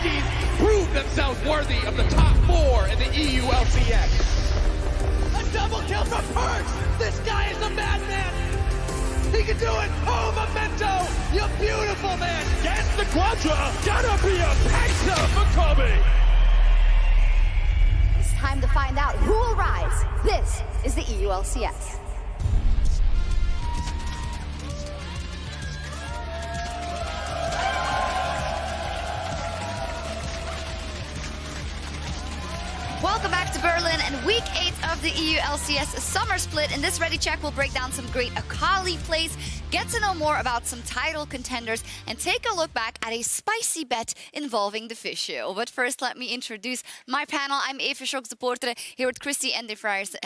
teams prove themselves worthy of the top 4 in the EU LCS. A double kill from Perks! This guy is a madman! He can do it! Oh, Memento! You beautiful man! Gets the Quadra! Gonna be a penta for Kobe! It's time to find out who will rise. This is the EU LCS. Welcome back to Berlin and week 8 of the EU LCS summer split. In this Ready Check, we'll break down some great Akali plays, get to know more about some title contenders, and take a look back at a spicy bet involving Deficio. But first, let me introduce my panel. I'm Eva Sjokz, supporter, here with Christy Ender Frierson.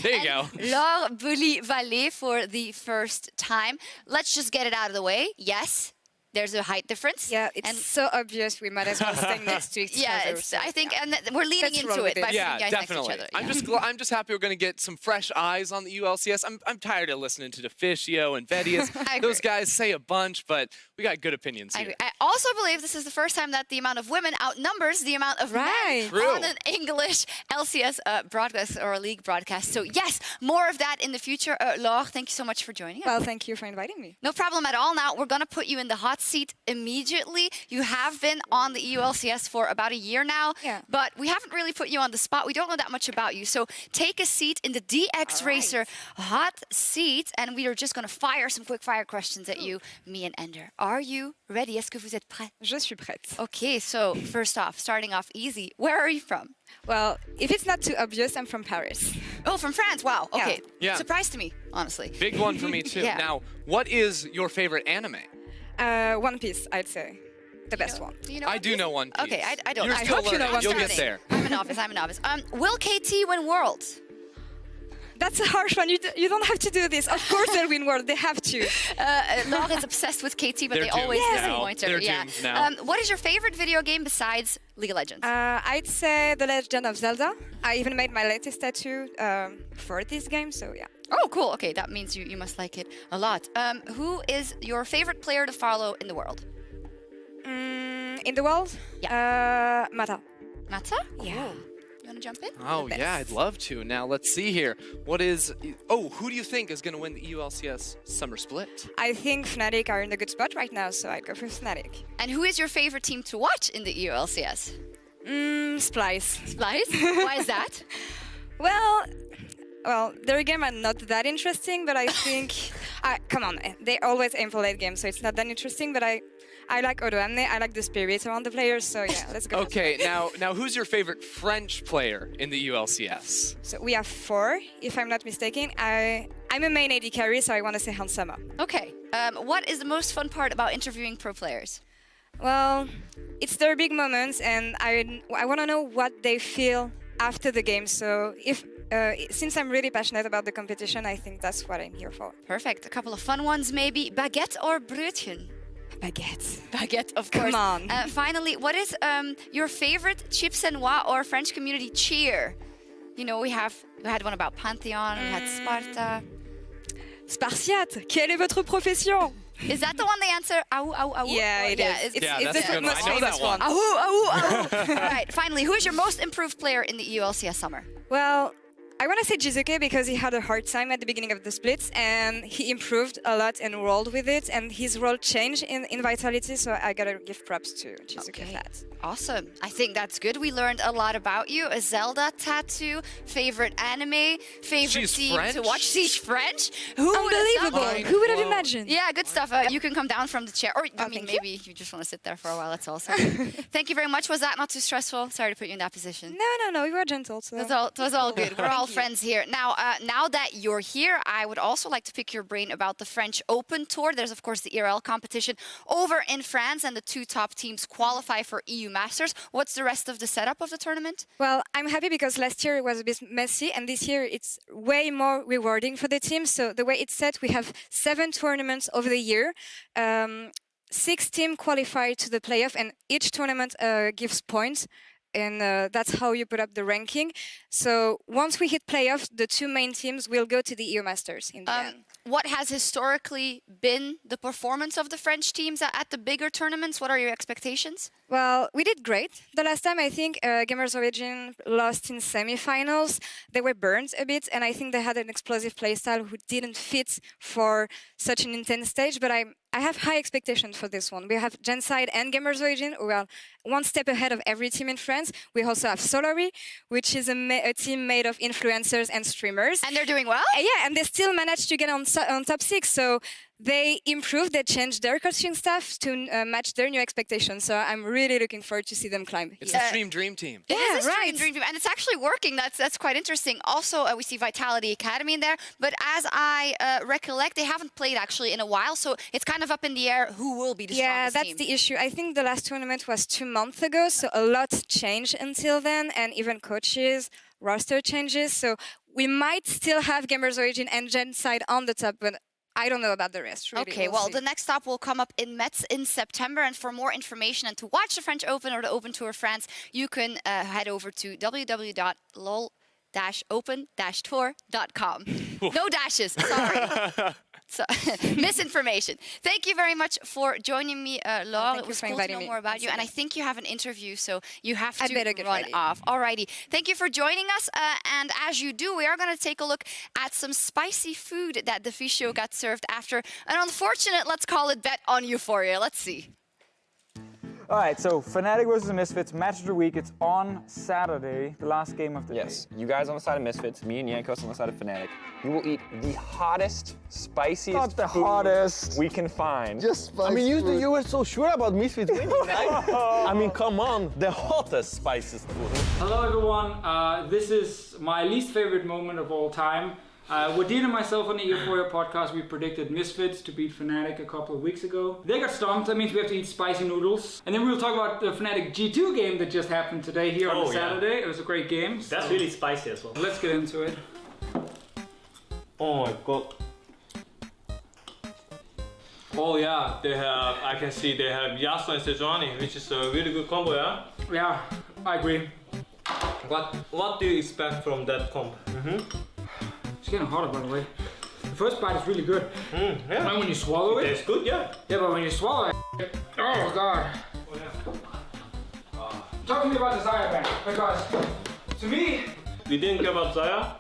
There you go. Laure Valée for the first time. Let's just get it out of the way. Yes. There's a height difference. Yeah, it's so obvious we might as well stand next to each other. Yeah, I think, and we're leaning into it by putting guys definitely. next to each other. I'm just happy we're going to get some fresh eyes on the ULCS. I'm tired of listening to Deficio and Vedius. Those guys say a bunch, but we got good opinions here. I also believe this is the first time that the amount of women outnumbers the amount of men on an English LCS broadcast or a league broadcast. So yes, more of that in the future. Laure, thank you so much for joining us. Well, thank you for inviting me. No problem at all. Now we're going to put you in the hot seat immediately. You have been on the EU LCS for about a year now, but we haven't really put you on the spot. We don't know that much about you. So take a seat in the DX Racer hot seat, and we are just going to fire some quick fire questions at you, me and Ender. Are you ready? Est-ce que vous êtes prêt? Je suis prête. Okay, so first off, starting off easy, where are you from? Well, if it's not too obvious, I'm from Paris. Oh, from France. Wow. Okay. Yeah. Surprise to me, honestly. Big one for me, too. Now, what is your favorite anime? One Piece, I'd say. The best one. Do you know I do know One Piece. Okay, I don't. You're I still hope you know learning. One You'll Piece. get there. I'm a novice. Will KT win Worlds? That's a harsh one. You don't have to do this. Of course they'll win World. They have to. Laure is obsessed with KT, but They're they always doomed disappoint now. her. They're doomed now. What is your favorite video game besides League of Legends? I'd say The Legend of Zelda. I even made my latest tattoo for this game, so yeah. Oh, cool. Okay, that means you must like it a lot. Who is your favorite player to follow in the world? In the world? Yeah. Mata. Mata? Yeah. You want to jump in? Oh, yeah, I'd love to. Now, let's see here. Who do you think is going to win the EU LCS Summer Split? I think Fnatic are in a good spot right now, so I'd go for Fnatic. And who is your favorite team to watch in the EU LCS? Splice. Splice? Why is that? Well, their game are not that interesting, but I think... come on, they always aim for late game, so it's not that interesting, but I like Odoamne, I like the spirit around the players, so yeah, let's go. Okay, now who's your favorite French player in the ULCS? So we have 4, if I'm not mistaken. I'm a main AD carry, so I want to say Hansama. Okay. What is the most fun part about interviewing pro players? Well, it's their big moments, and I want to know what they feel after the game, so since I'm really passionate about the competition, I think that's what I'm here for. Perfect. A couple of fun ones, maybe. Baguette or broodje? Baguette. Baguette, of course. Come on. Finally, what is your favorite Chips and Wa or French community cheer? You know, we had one about Pantheon, we had Sparta. Spartiate, quelle est votre profession? Is that the one they answer? Aou, aou, aou? Yeah, it is. that's the good. most I know famous that one. Aou, aou, aou. Right, finally, who is your most improved player in the EU LCS summer? Well, I want to say Jizuke because he had a hard time at the beginning of the splits and he improved a lot and rolled with it and his role changed in Vitality, so I gotta give props to Jizuke for that. Awesome. I think that's good. We learned a lot about you. A Zelda tattoo, favorite anime, favorite team to watch. She's French? Unbelievable. Who would have imagined? Yeah, good stuff. You can come down from the chair. Or, maybe you just want to sit there for a while. That's also Thank you very much. Was that not too stressful? Sorry to put you in that position. No, we were gentle. So. It was all good. We're all friends here. Now that you're here, I would also like to pick your brain about the French Open Tour. There's, of course, the ERL competition over in France, and the 2 top teams qualify for EU Masters. What's the rest of the setup of the tournament? Well, I'm happy because last year it was a bit messy, and this year it's way more rewarding for the team. So the way it's set, we have 7 tournaments over the year. 6 teams qualify to the playoff, and each tournament gives points and that's how you put up the ranking. So once we hit playoffs, the two main teams will go to the EU Masters in the end. What has historically been the performance of the French teams at the bigger tournaments? What are your expectations? Well, we did great. The last time, I think, Gamers Origin lost in semifinals. They were burned a bit, and I think they had an explosive playstyle who didn't fit for such an intense stage, but I have high expectations for this one. We have Genside and Gamers Origin, who are one step ahead of every team in France. We also have Solary, which is a team made of influencers and streamers. And they're doing well? Yeah, and they still managed to get on top 6, so they improved, they changed their coaching staff to match their new expectations. So I'm really looking forward to see them climb. It's the Stream Dream Team. It is a Dream Team, and it's actually working. That's quite interesting. Also, we see Vitality Academy in there, but as I recollect, they haven't played actually in a while, so it's kind of up in the air who will be the strongest team. Yeah, that's the issue. I think the last tournament was 2 months ago, so a lot changed until then, and even coaches, roster changes. So we might still have Gamers Origin and Genside on the top, but I don't know about the rest. Really. Okay, well, the next stop will come up in Metz in September. And for more information and to watch the French Open or the Open Tour France, you can head over to www.lol-open-tour.com. No dashes, sorry. So, misinformation. Thank you very much for joining me, Laure. It was cool to know more about you. And I think you have an interview, so you have to run off. Alrighty. Thank you for joining us. And as you do, we are going to take a look at some spicy food that Deficio got served after an unfortunate, let's call it, bet on Euphoria. Let's see. All right, so Fnatic versus the Misfits, match of the week. It's on Saturday, the last game of the day. Yes, you guys on the side of Misfits, me and Jankos on the side of Fnatic. You will eat the hottest, spiciest Not the food hottest. we can find. Just spicy. I mean, you were so sure about Misfits winning, right? I mean, come on, the hottest, spiciest food. Hello everyone, this is my least favorite moment of all time. Wadine and myself on the Euphoria podcast, we predicted Misfits to beat Fnatic a couple of weeks ago. They got stomped, that means we have to eat spicy noodles. And then we'll talk about the Fnatic G2 game that just happened today here on Saturday. It was a great game. That's really spicy as well. Let's get into it. Oh my god. Oh yeah, they have, I can see they have Yasuo and Sejuani, which is a really good combo, yeah? Yeah, I agree. What do you expect from that combo? It's getting hotter, by the way. The first bite is really good. Yeah. And when you swallow it... It's good, yeah. Yeah, but when you swallow it... Oh, God. Talk to me about the Zaya ban, because to me... We didn't care about Zaya.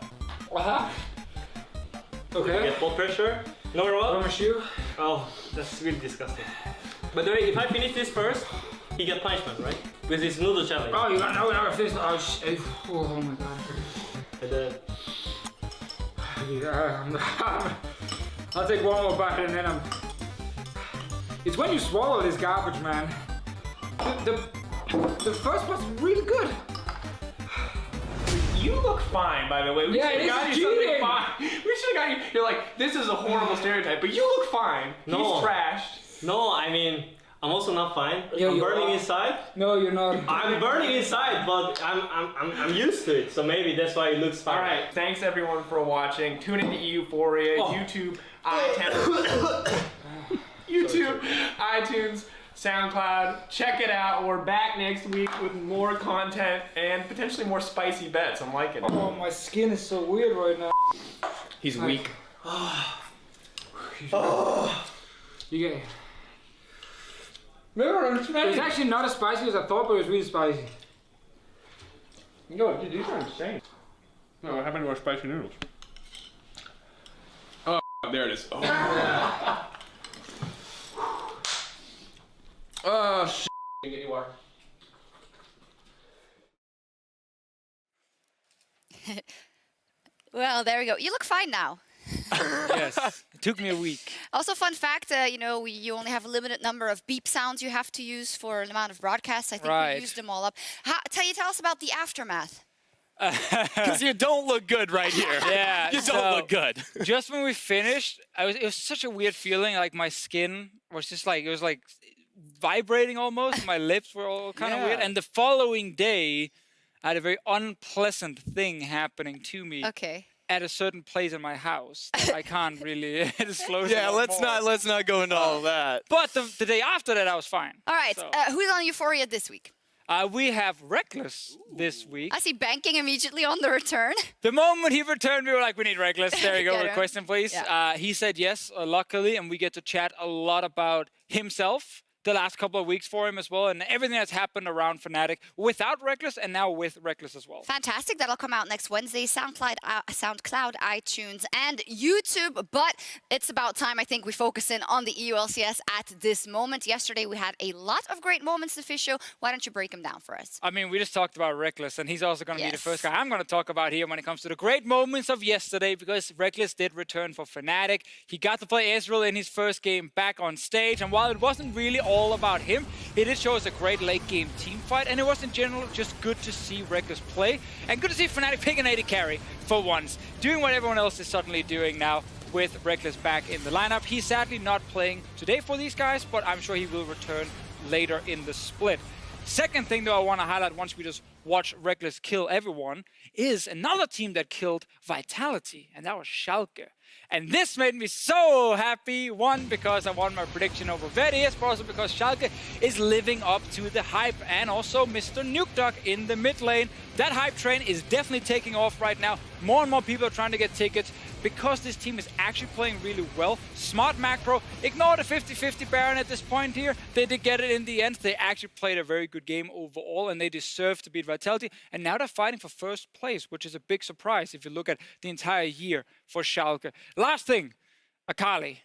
Okay. Get ball pressure. No what? From a shoe. Oh, that's really disgusting. By the way, if I finish this first, he get punishment, right? With his noodle challenge. Oh, you got no finish. Oh my God. And then... I'll take one more bite and then I'm... It's when you swallow this garbage, man. The first one's really good. You look fine, by the way. We Yeah, should have got it's you something cheating. fine. We should have got you. You're like, this is a horrible stereotype, but you look fine. No. He's trashed. No, I mean, I'm also not fine. Yeah, I'm you burning are. inside. No, you're not. I'm burning inside, but I'm used to it, so maybe that's why it looks fine. All right, thanks everyone for watching. Tune into Euphoria, YouTube, iTunes, SoundCloud. Check it out. We're back next week with more content and potentially more spicy bets. I'm liking it. Oh, my skin is so weird right now. He's weak. You get it. It's actually not as spicy as I thought, but it was really spicy. No, dude, these are insane. No, what happened to our spicy noodles? Oh, there it is. Oh, oh shit. Get you water. Well, there we go. You look fine now. Yes, it took me a week. Also, fun fact, you only have a limited number of beep sounds you have to use for an amount of broadcasts. I think we used them all up. Tell us about the aftermath. Because you don't look good right here. Yeah, you don't look good. Just when we finished, it was such a weird feeling. Like my skin was just like, it was like vibrating almost. My lips were all kind of weird. And the following day, I had a very unpleasant thing happening to me. Okay. At a certain place in my house that I can't really disclose. Yeah, let's not go into all of that. But the day after that, I was fine. All right, So. who's on Euphoria this week? We have Reckless this week. I see banking immediately on the return. The moment he returned, we were like, we need Reckless. There you go, Get him. request him, please. Yeah. He said yes, luckily, and we get to chat a lot about himself, the last couple of weeks for him as well, and everything that's happened around Fnatic without Reckless and now with Reckless as well. Fantastic. That'll come out next Wednesday. SoundCloud, iTunes, and YouTube. But it's about time, I think, we focus in on the EU LCS at this moment. Yesterday, we had a lot of great moments, Deficio. Why don't you break them down for us? I mean, we just talked about Reckless, and he's also going to be the Yes. first guy I'm going to talk about here when it comes to the great moments of yesterday, because Reckless did return for Fnatic. He got to play Israel in his first game back on stage, and while it wasn't really all about him, he did show us a great late-game team fight, and it was in general just good to see Reckless play, and good to see Fnatic pick an AD carry for once, doing what everyone else is suddenly doing now with Reckless back in the lineup. He's sadly not playing today for these guys, but I'm sure he will return later in the split. Second thing, though, I want to highlight once we just watch Reckless kill everyone is another team that killed Vitality, and that was Sjokz. And this made me so happy, one, because I won my prediction over Vedius, but also because Sjokz is living up to the hype, and also Mr. Nukeduck in the mid lane. That hype train is definitely taking off right now. More and more people are trying to get tickets because this team is actually playing really well. Smart macro, ignore the 50-50 Baron at this point here. They did get it in the end. They actually played a very good game overall, and they deserve to beat Vitality. And now they're fighting for first place, which is a big surprise if you look at the entire year for Sjokz. Last thing, Akali.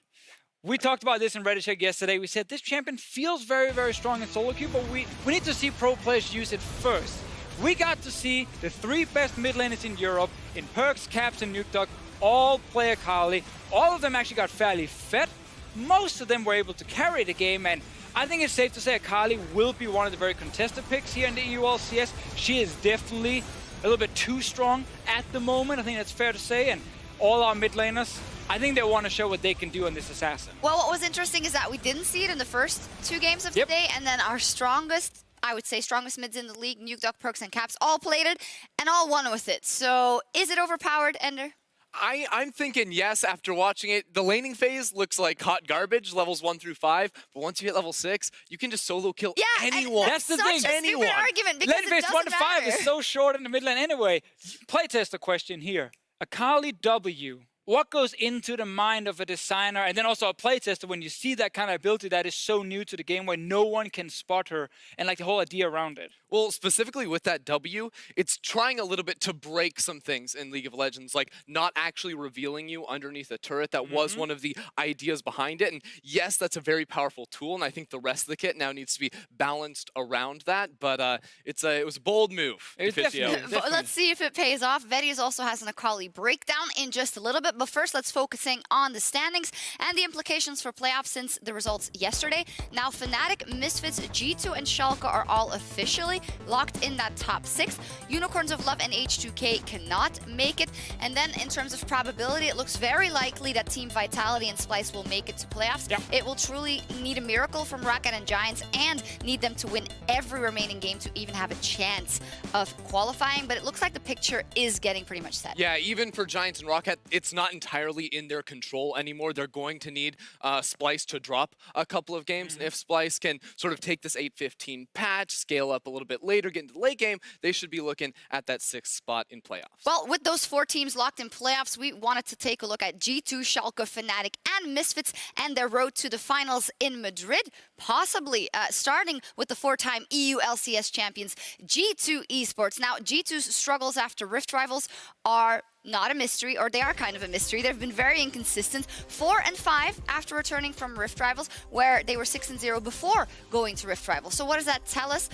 We talked about this in Reddit check yesterday. We said this champion feels very, very strong in solo queue, but we need to see pro players use it first. We got to see the 3 best mid laners in Europe in Perks, Caps, and Nukeduck all play Akali. All of them actually got fairly fed. Most of them were able to carry the game, and I think it's safe to say Akali will be one of the very contested picks here in the EU LCS. She is definitely a little bit too strong at the moment. I think that's fair to say, and all our mid laners, I think they want to show what they can do on this assassin. Well, what was interesting is that we didn't see it in the first 2 games of the day, and then our strongest, I would say, strongest mids in the league, Nukeduck, Perks, and Caps, all played it and all won with it. So is it overpowered, Ender? I'm thinking yes after watching it. The laning phase looks like hot garbage, levels 1 through 5. But once you hit level 6, you can just solo kill anyone. That's the thing. Such a stupid argument because Lane phase it 1 doesn't to 5 matter. is so short in the mid lane anyway. Playtester question here. Akali W. What goes into the mind of a designer and then also a playtester when you see that kind of ability that is so new to the game where no one can spot her and like the whole idea around it? Well, specifically with that W, it's trying a little bit to break some things in League of Legends, like not actually revealing you underneath a turret. That was one of the ideas behind it. And yes, that's a very powerful tool, and I think the rest of the kit now needs to be balanced around that. But it was a bold move. Let's see if it pays off. Vedius also has an Akali breakdown in just a little bit. But first, let's focusing on the standings and the implications for playoffs since the results yesterday. Now, Fnatic, Misfits, G2, and Sjokz are all officially locked in that top 6. Unicorns of Love and H2K cannot make it. And then in terms of probability, it looks very likely that Team Vitality and Splice will make it to playoffs. Yep. It will truly need a miracle from Rocket and Giants and need them to win every remaining game to even have a chance of qualifying. But it looks like the picture is getting pretty much set. Yeah, even for Giants and Rocket, it's not entirely in their control anymore. They're going to need Splice to drop a couple of games. And if Splice can sort of take this 8-15 patch, scale up a little bit later, get into the late game, they should be looking at that 6th spot in playoffs. Well, with those 4 teams locked in playoffs, we wanted to take a look at G2, Sjokz, Fnatic, and Misfits and their road to the finals in Madrid, possibly starting with the 4-time EU LCS champions, G2 Esports. Now, G2's struggles after Rift Rivals are not a mystery, or they are kind of a mystery. They've been very inconsistent. 4-5 after returning from Rift Rivals, where they were 6-0 before going to Rift Rivals. So what does that tell us?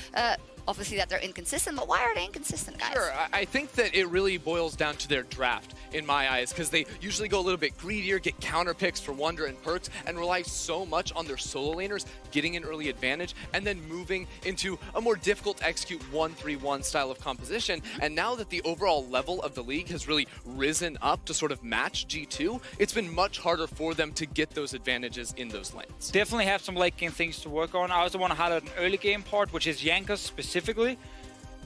Obviously that they're inconsistent, but why are they inconsistent, guys? Sure, I think that it really boils down to their draft, in my eyes, because they usually go a little bit greedier, get counter picks for Wonder and Perks, and rely so much on their solo laners getting an early advantage, and then moving into a more difficult to execute 1-3-1 style of composition. And now that the overall level of the league has really risen up to sort of match G2, it's been much harder for them to get those advantages in those lanes. Definitely have some late game things to work on. I also want to highlight an early game part, which is Jankos specifically.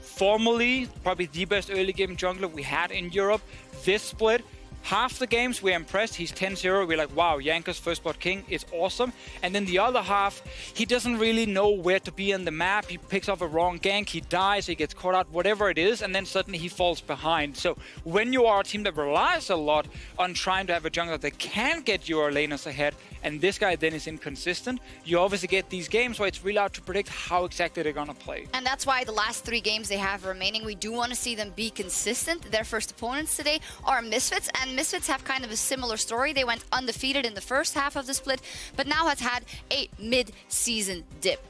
Formerly, probably the best early game jungler we had in Europe. This split half the games we're impressed. He's 10-0. We're like, wow, Jankos First Blood King is awesome. And then the other half, he doesn't really know where to be on the map. He picks up a wrong gank, he dies, he gets caught out, whatever it is, and then suddenly he falls behind. So when you are a team that relies a lot on trying to have a jungler that can get your laners ahead, and this guy then is inconsistent, you obviously get these games where it's really hard to predict how exactly they're going to play. And that's why the last 3 games they have remaining, we do want to see them be consistent. Their first opponents today are Misfits, and Misfits have kind of a similar story. They went undefeated in the first half of the split, but now has had a mid-season dip.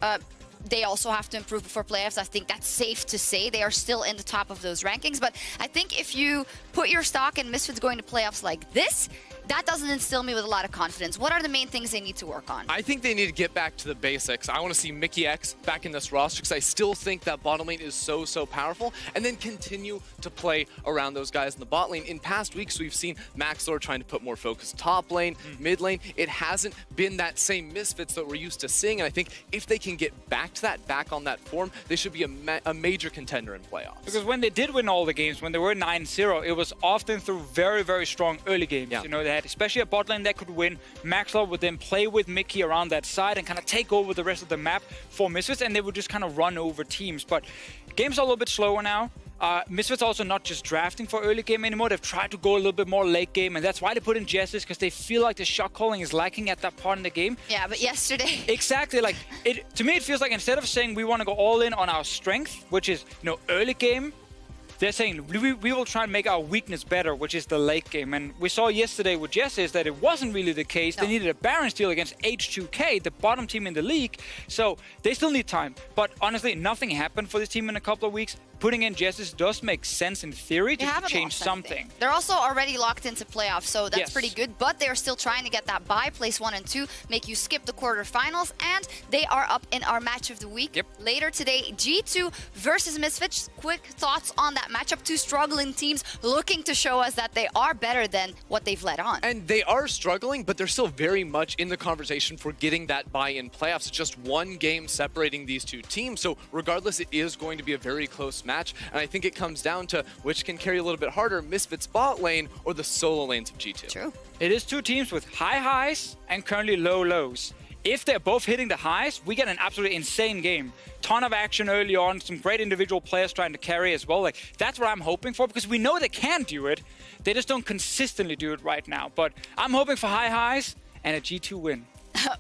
They also have to improve before playoffs. I think that's safe to say. They are still in the top of those rankings, but I think if you put your stock in Misfits going to playoffs like this, that doesn't instill me with a lot of confidence. What are the main things they need to work on? I think they need to get back to the basics. I want to see Mickey X back in this roster because I still think that bottom lane is so powerful, and then continue to play around those guys in the bot lane. In past weeks, we've seen Maxlor trying to put more focus top lane, mid lane. It hasn't been that same Misfits that we're used to seeing, and I think if they can get back to that, back on that form, they should be a major contender in playoffs. Because when they did win all the games, when they were 9-0, it was often through very strong early games. Yeah. You know, they had especially a bot lane that could win. Maxwell would then play with Mickey around that side and kind of take over the rest of the map for Misfits, and they would just kind of run over teams. But games are a little bit slower now. Misfits also not just drafting for early game anymore. They've tried to go a little bit more late game, and that's why they put in Jesses, because they feel like the shot calling is lacking at that part in the game. Yeah, but yesterday... Exactly. Like, to me, it feels like instead of saying we want to go all in on our strength, which is, you know, early game, they're saying we will try and make our weakness better, which is the late game. And we saw yesterday with Jesses that it wasn't really the case. No. They needed a Baron steal against H2K, the bottom team in the league. So they still need time. But honestly, nothing happened for this team in a couple of weeks. Putting in Jesses does make sense in theory to change something. They're also already locked into playoffs, so that's pretty good. But they're still trying to get that bye, place 1 and 2, make you skip the quarterfinals, and they are up in our match of the week later today. G2 versus Misfits. Quick thoughts on that matchup. 2 struggling teams looking to show us that they are better than what they've led on. And they are struggling, but they're still very much in the conversation for getting that bye in playoffs. It's just 1 game separating these 2 teams, so regardless, it is going to be a very close match, and I think it comes down to which can carry a little bit harder, Misfits bot lane or the solo lanes of G2. True. It is 2 teams with high highs and currently low lows. If they're both hitting the highs, we get an absolutely insane game. Ton of action early on, some great individual players trying to carry as well. Like, that's what I'm hoping for, because we know they can do it. They just don't consistently do it right now. But I'm hoping for high highs and a G2 win.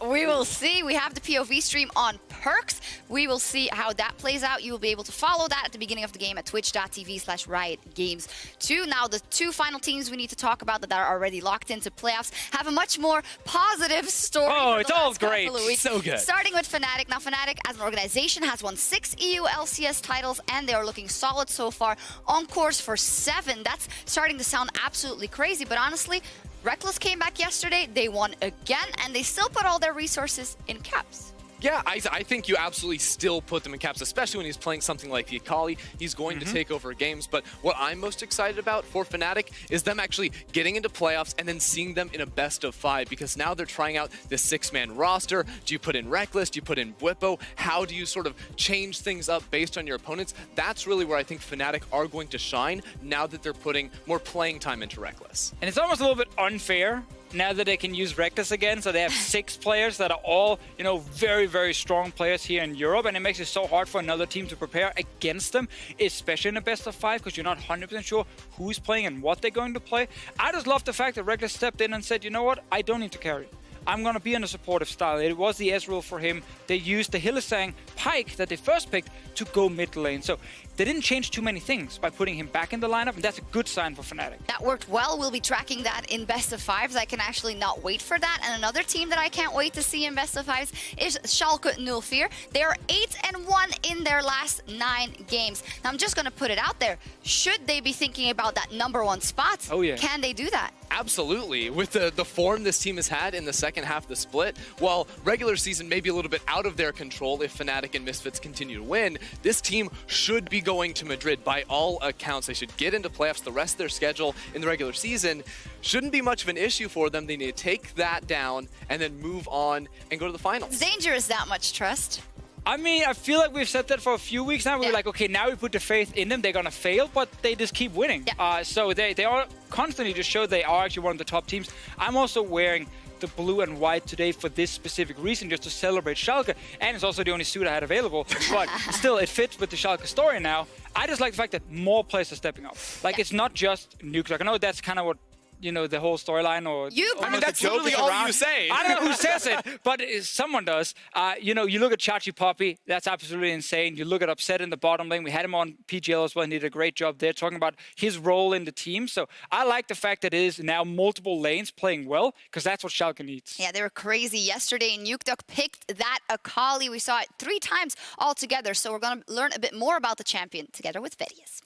We will see. We have the POV stream on Perks. We will see how that plays out. You will be able to follow that at the beginning of the game at twitch.tv/riotgames2. Now, the 2 final teams we need to talk about that are already locked into playoffs have a much more positive story. Oh, it's all great. So good. Starting with Fnatic. Now, Fnatic as an organization has won 6 EU LCS titles, and they are looking solid so far, on course for 7. That's starting to sound absolutely crazy, but honestly, Reckless came back yesterday, they won again, and they still put all their resources in caps. Yeah, I think you absolutely still put them in caps, especially when he's playing something like the Akali. He's going to take over games, but what I'm most excited about for Fnatic is them actually getting into playoffs and then seeing them in a best of 5, because now they're trying out this 6-man roster. Do you put in Reckless? Do you put in Bwipo? How do you sort of change things up based on your opponents? That's really where I think Fnatic are going to shine now that they're putting more playing time into Reckless. And it's almost a little bit unfair now that they can use Reckless again, so they have 6 players that are all, you know, very strong players here in Europe, and it makes it so hard for another team to prepare against them, especially in a best of 5, because you're not 100% sure who's playing and what they're going to play. I just love the fact that Reckless stepped in and said, you know what, I don't need to carry. I'm going to be in a supportive style. It was the S rule for him. They used the Hylissang Pike that they first picked to go mid lane. So they didn't change too many things by putting him back in the lineup, and that's a good sign for Fnatic. That worked well. We'll be tracking that in best of 5s. I can actually not wait for that. And another team that I can't wait to see in best of 5s is Schalke 04. They are 8-1 in their last 9 games. Now, I'm just going to put it out there. Should they be thinking about that #1 spot? Oh, yeah. Can they do that? Absolutely. With the form this team has had in the second half of the split, while regular season may be a little bit out of their control if Fnatic and Misfits continue to win, this team should be going to Madrid by all accounts. They should get into playoffs. The rest of their schedule in the regular season shouldn't be much of an issue for them. They need to take that down and then move on and go to the finals. Dangerous, that much trust. I mean, I feel like we've said that for a few weeks now. We're like, okay, now we put the faith in them. They're going to fail, but they just keep winning. Yeah. So they are constantly just show they are actually one of the top teams. I'm also wearing the blue and white today for this specific reason, just to celebrate Schalke. And it's also the only suit I had available. But still, it fits with the Schalke story now. I just like the fact that more players are stepping up. Like, it's not just Nuke. I know that's kind of what, you know, the whole storyline or... I mean, that's literally all you say. I don't know who says it, but someone does. You know, you look at Chachi Poppy, that's absolutely insane. You look at Upset in the bottom lane. We had him on PGL as well, and he did a great job there talking about his role in the team. So I like the fact that it is now multiple lanes playing well, because that's what Schalke needs. Yeah, they were crazy yesterday, and Nuke picked that Akali. We saw it 3 times altogether, so we're going to learn a bit more about the champion together with Vedius.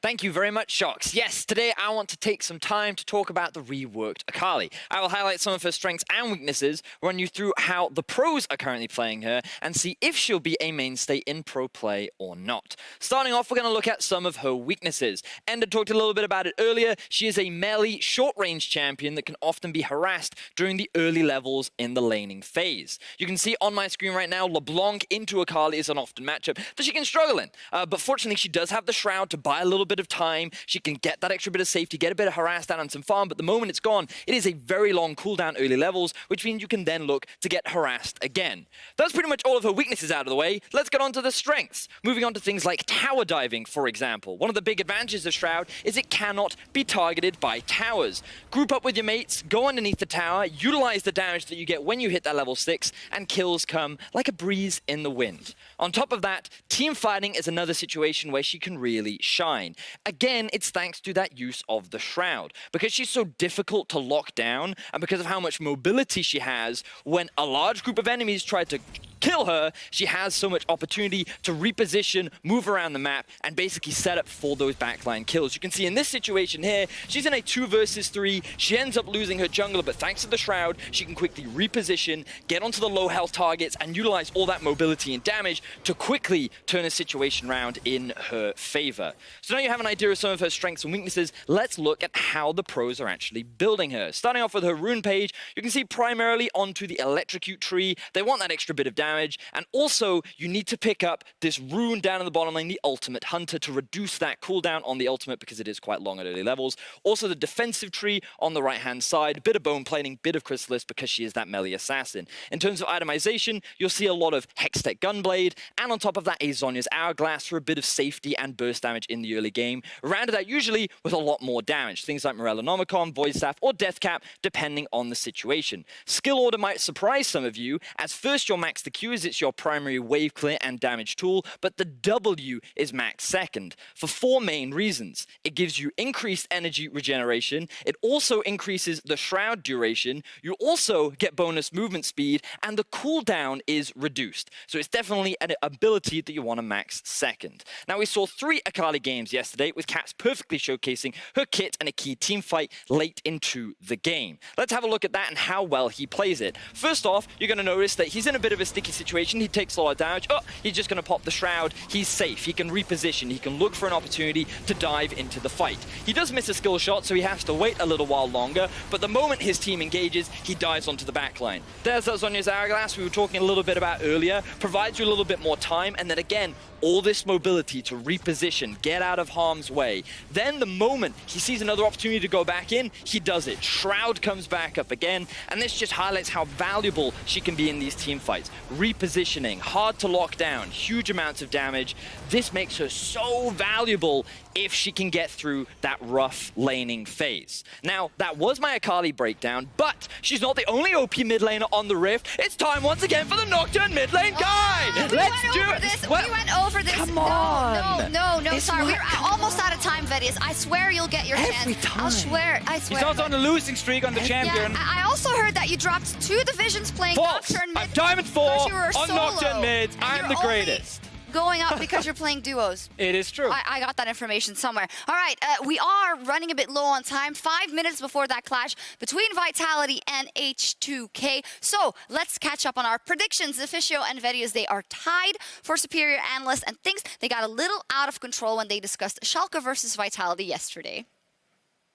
Thank you very much, Sjokz. Yes, today I want to take some time to talk about the reworked Akali. I will highlight some of her strengths and weaknesses, run you through how the pros are currently playing her, and see if she'll be a mainstay in pro play or not. Starting off, we're going to look at some of her weaknesses. Ender talked a little bit about it earlier. She is a melee, short-range champion that can often be harassed during the early levels in the laning phase. You can see on my screen right now, LeBlanc into Akali is an often matchup that she can struggle in. But fortunately, she does have the Shroud to buy a little bit of time. She can get that extra bit of safety, get a bit of harass down on some farm, but the moment it's gone, it is a very long cooldown early levels, which means you can then look to get harassed again. That's pretty much all of her weaknesses out of the way. Let's get on to the strengths. Moving on to things like tower diving, for example. One of the big advantages of Shroud is it cannot be targeted by towers. Group up with your mates, go underneath the tower, utilize the damage that you get when you hit that level 6, and kills come like a breeze in the wind. On top of that, team fighting is another situation where she can really shine. Again, it's thanks to that use of the Shroud. Because she's so difficult to lock down, and because of how much mobility she has, when a large group of enemies try to kill her, she has so much opportunity to reposition, move around the map, and basically set up for those backline kills. You can see in this situation here, she's in a 2 versus 3. She ends up losing her jungler, but thanks to the Shroud, she can quickly reposition, get onto the low health targets, and utilize all that mobility and damage to quickly turn a situation around in her favor. So now you have an idea of some of her strengths and weaknesses. Let's look at how the pros are actually building her. Starting off with her rune page, you can see primarily onto the electrocute tree. They want that extra bit of damage. And also, you need to pick up this rune down in the bottom lane, the Ultimate Hunter, to reduce that cooldown on the ultimate because it is quite long at early levels. Also, the defensive tree on the right-hand side, bit of bone plating, bit of Chrysalis because she is that melee assassin. In terms of itemization, you'll see a lot of Hextech Gunblade, and on top of that, a Zhonya's Hourglass for a bit of safety and burst damage in the early game. Rounded out usually with a lot more damage. Things like Morellonomicon, Void Staff, or Deathcap, depending on the situation. Skill order might surprise some of you, as first you'll max the Q as it's your primary wave clear and damage tool, but the W is max second, for 4 main reasons. It gives you increased energy regeneration, it also increases the Shroud duration, you also get bonus movement speed, and the cooldown is reduced. So it's definitely an ability that you want to max second. Now we saw 3 Akali games yesterday, with Caps perfectly showcasing her kit and a key team fight late into the game. Let's have a look at that and how well he plays it. First off, you're going to notice that he's in a bit of a sticky situation. He takes a lot of damage. Oh, he's just going to pop the Shroud. He's safe. He can reposition. He can look for an opportunity to dive into the fight. He does miss a skill shot, so he has to wait a little while longer, but the moment his team engages, he dives onto the backline. There's that Zhonya's Hourglass we were talking a little bit about earlier. Provides you a little bit more time, and then again, all this mobility to reposition, get out of harm's way. Then the moment he sees another opportunity to go back in, he does it. Shroud comes back up again, and this just highlights how valuable she can be in these team fights. Repositioning, hard to lock down, huge amounts of damage. This makes her so valuable if she can get through that rough laning phase. Now, that was my Akali breakdown, but she's not the only OP mid laner on the Rift. It's time once again for the Nocturne mid lane guide! Let's do it! We went over this. Come on! No, sorry. We're almost out of time, Vedius. I swear you'll get your chance. Every time. I swear. He's also on a losing streak on the champion. Yeah, I also heard that you dropped 2 divisions playing False. Nocturne mid. I'm Diamond 4 on solo. Nocturne mids. I'm the greatest. Going up because you're playing duos. It is true. I got that information somewhere. All right, we are running a bit low on time. 5 minutes before that clash between Vitality and H2K. So let's catch up on our predictions. Deficio and Vedius, they are tied for Superior Analyst, and things they got a little out of control when they discussed Schalke versus Vitality yesterday.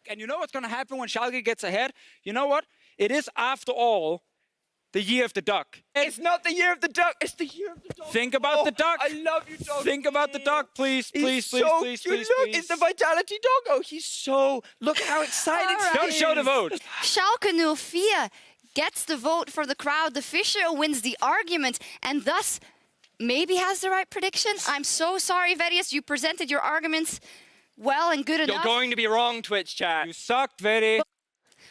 And you know what's going to happen when Schalke gets ahead? You know what? It is, after all, the year of the duck. It's not the year of the duck. It's the year of the dog. Think about the duck. I love you, dog. Think about the duck, please, please, please, so please, cute. please, Look, please. it's the Vitality doggo. He's so... Look how excited he Don't is. show the vote. Schalke 04 gets the vote for the crowd. Deficio wins the argument and thus maybe has the right prediction. I'm so sorry, Vedius. You presented your arguments well and good enough. You're going to be wrong, Twitch chat. You sucked, Vedi.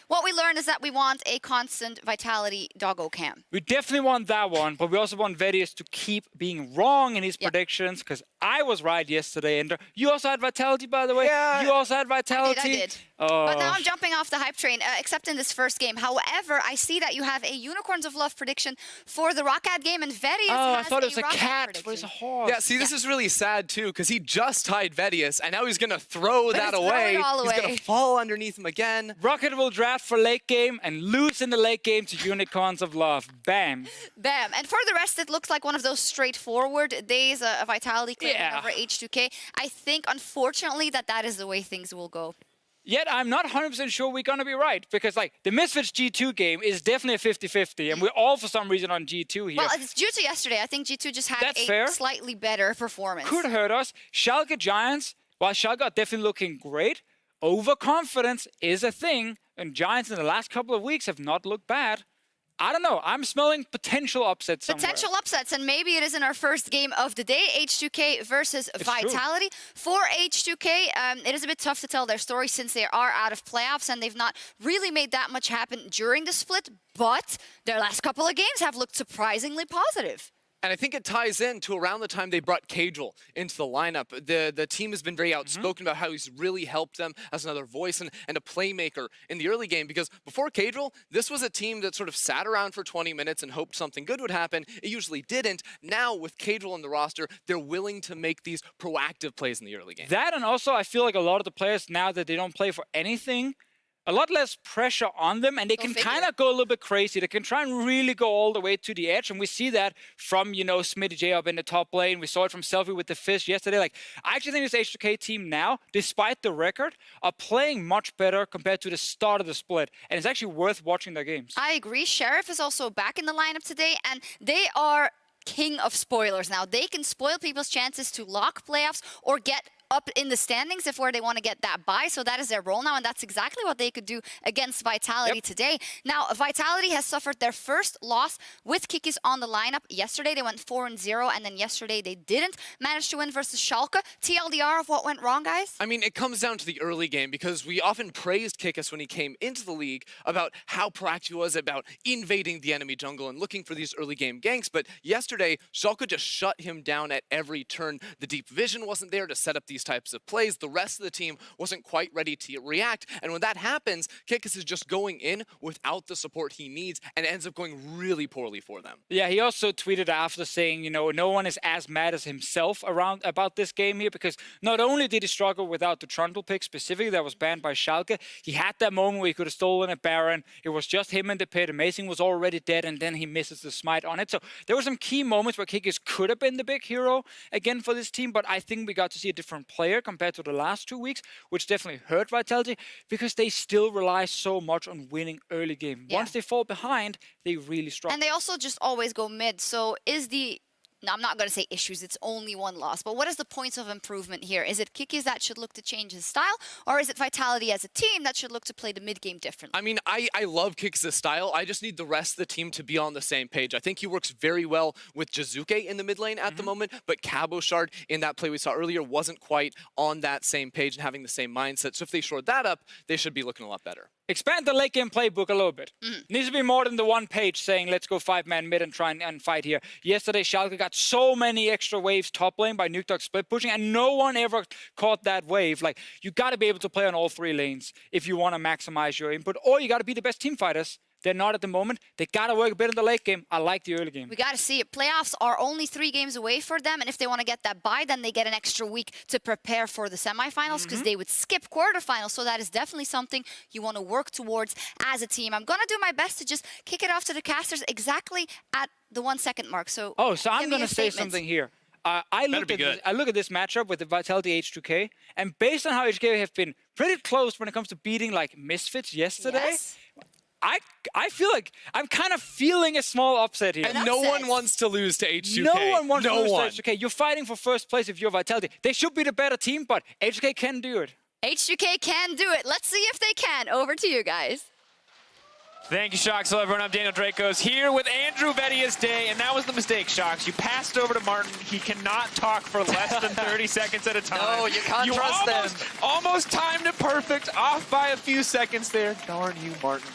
What we learned is that we want a constant Vitality doggo cam. We definitely want that one, but we also want Vedius to keep being wrong in his predictions, because I was right yesterday. And you also had Vitality, by the way. Yeah. You also had Vitality. I did. Oh. But now I'm jumping off the hype train, except in this first game. However, I see that you have a Unicorns of Love prediction for the Rocket game, and Vedius Oh, I has thought it was a Rocket cat, prediction. but it's a horse. Yeah, see, this is really sad, too, because he just tied Vedius, and now he's going to throw that throw it away. all He's going away. to fall underneath him again. Rocket will draft for late game and lose in the late game to Unicorns of Love. Bam. Bam. And for the rest, it looks like one of those straightforward days, a Vitality claiming over H2K. I think, unfortunately, that is the way things will go. Yet I'm not 100% sure we're going to be right, because like the Misfits G2 game is definitely a 50-50, and we're all for some reason on G2 here. Well, it's due to yesterday. I think G2 just had That's a fair. slightly better performance. Could hurt us. Schalke Giants, while Schalke are definitely looking great, overconfidence is a thing, and Giants in the last couple of weeks have not looked bad. I don't know. I'm smelling potential upsets somewhere. Potential upsets, and maybe it is in our first game of the day, H2K versus Vitality. For H2K, it is a bit tough to tell their story since they are out of playoffs and they've not really made that much happen during the split, but their last couple of games have looked surprisingly positive. And I think it ties in to around the time they brought Cajal into the lineup. The team has been very outspoken about how he's really helped them as another voice and a playmaker in the early game. Because before Cajal, this was a team that sort of sat around for 20 minutes and hoped something good would happen. It usually didn't. Now, with Cajal in the roster, they're willing to make these proactive plays in the early game. That, and also I feel like a lot of the players, now that they don't play for anything, a lot less pressure on them, and they can kind of go a little bit crazy. They can try and really go all the way to the edge, and we see that from, you know, Smitty J up in the top lane. We saw it from Selfie with the Fizz yesterday. Like, I actually think this H2K team now, despite the record, are playing much better compared to the start of the split, and it's actually worth watching their games. I agree. Sheriff is also back in the lineup today, and they are king of spoilers now. They can spoil people's chances to lock playoffs or get up in the standings if where they want to get that bye. So that is their role now, and that's exactly what they could do against Vitality today. Now, Vitality has suffered their first loss with Kikis on the lineup. Yesterday, they went 4-0, and then yesterday they didn't manage to win versus Schalke. TLDR of what went wrong, guys? I mean, it comes down to the early game because we often praised Kikis when he came into the league about how proactive he was about invading the enemy jungle and looking for these early game ganks. But yesterday, Schalke just shut him down at every turn. The deep vision wasn't there to set up these types of plays. The rest of the team wasn't quite ready to react. And when that happens, Kikis is just going in without the support he needs and ends up going really poorly for them. Yeah, he also tweeted after saying, you know, no one is as mad as himself about this game here, because not only did he struggle without the Trundle pick specifically that was banned by Schalke, he had that moment where he could have stolen a Baron. It was just him in the pit. Amazing was already dead, and then he misses the smite on it. So there were some key moments where Kikis could have been the big hero again for this team, but I think we got to see a different player compared to the last 2 weeks, which definitely hurt Vitality because they still rely so much on winning early game. Once they fall behind, they really struggle. And they also just always go mid. So is the... No, I'm not going to say issues. It's only one loss. But what is the points of improvement here? Is it Kikis that should look to change his style? Or is it Vitality as a team that should look to play the mid-game differently? I mean, I love Kikis' style. I just need the rest of the team to be on the same page. I think he works very well with Jizuke in the mid lane at the moment, but Cabochard in that play we saw earlier wasn't quite on that same page and having the same mindset. So if they shore that up, they should be looking a lot better. Expand the late game playbook a little bit. Needs to be more than the one page saying, let's go 5-man mid and try and fight here. Yesterday, Schalke got so many extra waves top lane by Nukdog split pushing, and no one ever caught that wave. Like, you got to be able to play on all 3 lanes if you want to maximize your input, or you got to be the best team fighters. They're not at the moment. They got to work a bit in the late game. I like the early game. We got to see it. Playoffs are only 3 games away for them, and if they want to get that bye, then they get an extra week to prepare for the semifinals because they would skip quarterfinals. So that is definitely something you want to work towards as a team. I'm going to do my best to just kick it off to the casters exactly at the 1 second mark. So I'm going to say something here. I look at this matchup with the Vitality H2K, and based on how H2K have been pretty close when it comes to beating like Misfits yesterday, I feel like I'm kind of feeling a small upset here. And no one wants to lose to H2K. No one wants to lose one. to H2K. You're fighting for first place if you're Vitality. They should be the better team, but H2K can do it. H2K can do it. Let's see if they can. Over to you guys. Thank you, Sjokz. Hello, everyone. I'm Daniel Dracos here with Andrew Vedius Day, and that was the mistake, Sjokz. You passed over to Martin. He cannot talk for less than 30 seconds at a time. No, you can't trust them. Almost timed it perfect, off by a few seconds there. Darn you, Martin.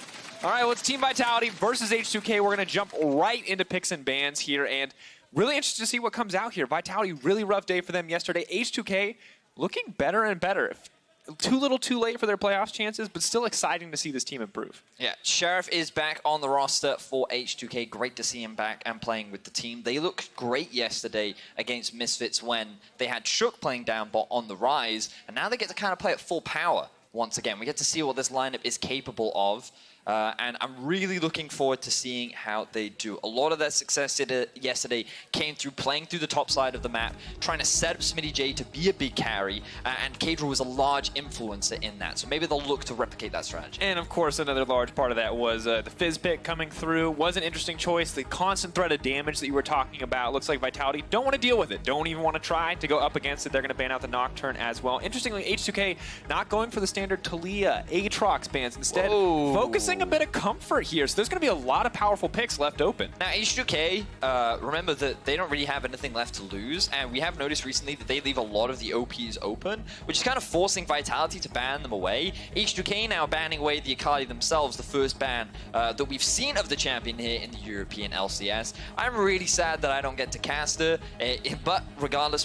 All right, well, it's Team Vitality versus H2K. We're going to jump right into picks and bans here, and really interested to see what comes out here. Vitality, really rough day for them yesterday. H2K looking better and better. Too little too late for their playoffs chances, but still exciting to see this team improve. Yeah, Sheriff is back on the roster for H2K. Great to see him back and playing with the team. They looked great yesterday against Misfits when they had Sjokz playing down bot on the rise, and now they get to kind of play at full power once again. We get to see what this lineup is capable of. And I'm really looking forward to seeing how they do. A lot of their success yesterday came through playing through the top side of the map, trying to set up Smitty J to be a big carry, and Kadra was a large influencer in that. So maybe they'll look to replicate that strategy. And of course, another large part of that was the Fizz pick coming through. Was an interesting choice. The constant threat of damage that you were talking about looks like Vitality don't want to deal with it. Don't even want to try to go up against it. They're going to ban out the Nocturne as well. Interestingly, H2K not going for the standard Talia, Aatrox bans. Instead, focusing a bit of comfort here. So there's going to be a lot of powerful picks left open. Now, H2K, remember that they don't really have anything left to lose, and we have noticed recently that they leave a lot of the OPs open, which is kind of forcing Vitality to ban them away. H2K now banning away the Akali themselves, the first ban that we've seen of the champion here in the European LCS. I'm really sad that I don't get to cast her, but regardless,